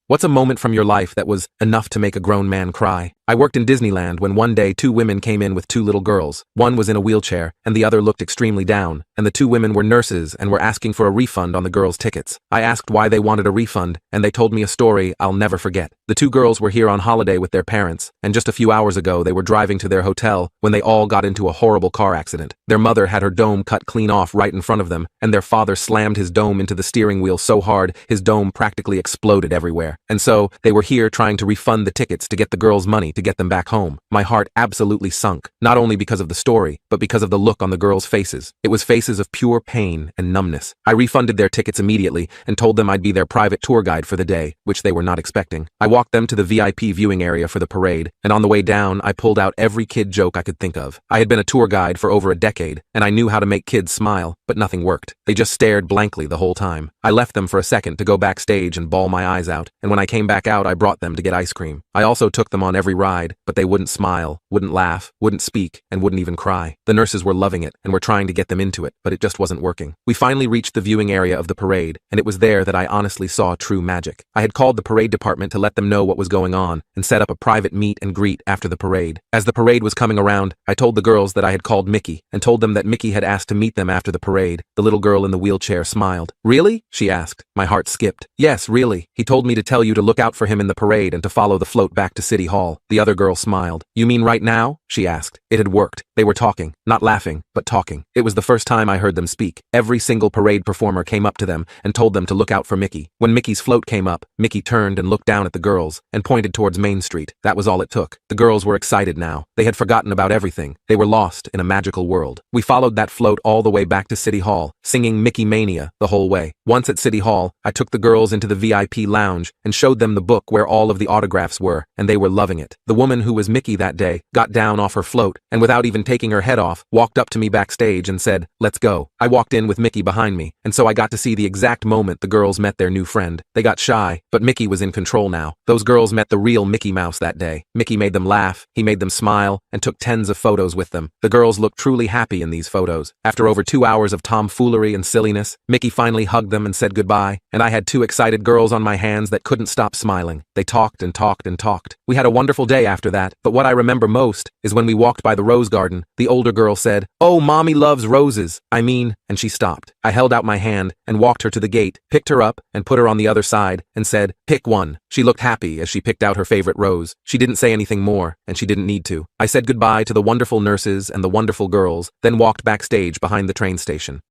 What's a moment from your life that was enough to make a grown man cry? I worked in Disneyland when one day two women came in with two little girls. One was in a wheelchair, and the other looked extremely down, and the two women were nurses and were asking for a refund on the girls' tickets. I asked why they wanted a refund, and they told me a story I'll never forget. The two girls were here on holiday with their parents, and just a few hours ago they were driving to their hotel when they all got into a horrible car accident. Their mother had her dome cut clean off right in front of them, and their father slammed his dome into the steering wheel so hard his dome practically exploded everywhere. And so, they were here trying to refund the tickets to get the girls' money to get them back home. My heart absolutely sunk, not only because of the story, but because of the look on the girls' faces. It was faces of pure pain and numbness. I refunded their tickets immediately and told them I'd be their private tour guide for the day, which they were not expecting. I walked them to the VIP viewing area for the parade, and on the way down, I pulled out every kid joke I could think of. I had been a tour guide for over a decade, and I knew how to make kids smile, but nothing worked. They just stared blankly the whole time. I left them for a second to go backstage and bawl my eyes out, and when I came back out, I brought them to get ice cream. I also took them on every ride, but they wouldn't smile, wouldn't laugh, wouldn't speak, and wouldn't even cry. The nurses were loving it and were trying to get them into it, but it just wasn't working. We finally reached the viewing area of the parade, and it was there that I honestly saw true magic. I had called the parade department to let them know what was going on and set up a private meet and greet after the parade. As the parade was coming around, I told the girls that I had called Mickey and told them that Mickey had asked to meet them after the parade. The little girl in the wheelchair smiled. "Really?" she asked. My heart skipped. "Yes, really. He told me to tell you to look out for him in the parade and to follow the float back to City Hall." The other girl smiled. "You mean right now?" she asked. It had worked. They were talking, not laughing, but talking. It was the first time I heard them speak. Every single parade performer came up to them and told them to look out for Mickey. When Mickey's float came up, Mickey turned and looked down at the girls and pointed towards Main Street. That was all it took. The girls were excited now. They had forgotten about everything. They were lost in a magical world. We followed that float all the way back to City Hall, singing Mickey Mania the whole way. Once at City Hall, I took the girls into the VIP lounge and showed them the book where all of the autographs were, and they were loving it. The woman who was Mickey that day got down off her float and without even taking her head off, walked up to me backstage and said, "Let's go." I walked in with Mickey behind me, and so I got to see the exact moment the girls met their new friend. They got shy, but Mickey was in control now. Those girls met the real Mickey Mouse that day. Mickey made them laugh, he made them smile, and took tens of photos with them. The girls looked truly happy in these photos. After over 2 hours of tomfoolery and silliness, Mickey finally hugged them and said goodbye, and I had two excited girls on my hands that couldn't stop smiling. They talked and talked and talked. We had a wonderful day after that, but what I remember most is when we walked by the rose garden, the older girl said, "Oh, Mommy loves roses. And she stopped. I held out my hand and walked her to the gate, picked her up and put her on the other side and said, "Pick one." She looked happy as she picked out her favorite rose. She didn't say anything more, and she didn't need to. I said goodbye to the wonderful nurses and the wonderful girls, then walked backstage behind the train station.